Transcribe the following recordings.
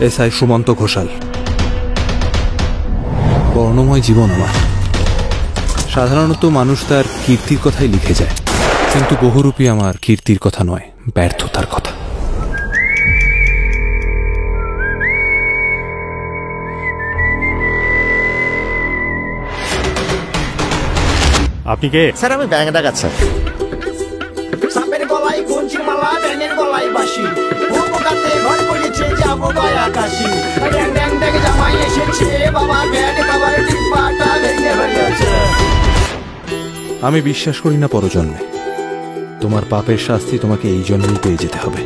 SI Sumanta Ghoshal. বর্ণময় জীবন আমার। সাধারণত মানুষ তার কীর্তির কথাই লিখে যায়, কিন্তু বহুরূপী আমার কীর্তির কথা নয়, ব্যর্থতার কথা। আপনি কে? স্যার আমি ব্যাংক ডাকাত স্যার। সাপের গলায় কঞ্চির মালা, ব্যাঙের গলায় বাঁশি, উপকাতে ঘর করেছে যাবো গয়া কাশি। ড্যাং ড্যাং ড্যাং জামাই এসেছে, বাবা ব্যাট খাবার টিপাটা ভেঙে হয়েছে। আমি বিশ্বাস করি না পরজন্মে। তোমার পাপের শাস্তি তোমাকে এই জন্মেই পেয়ে যেতে হবে।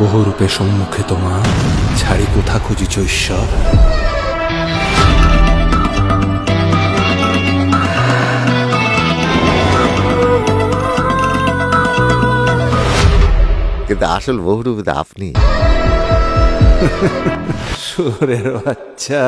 বহুরূপে সম্মুখে তোমার ছাড়ি কোথা খুঁজিছ ঈশ্বর। কিন্তু আসল বহুরূপী আপনি। সুরের বাচ্চা।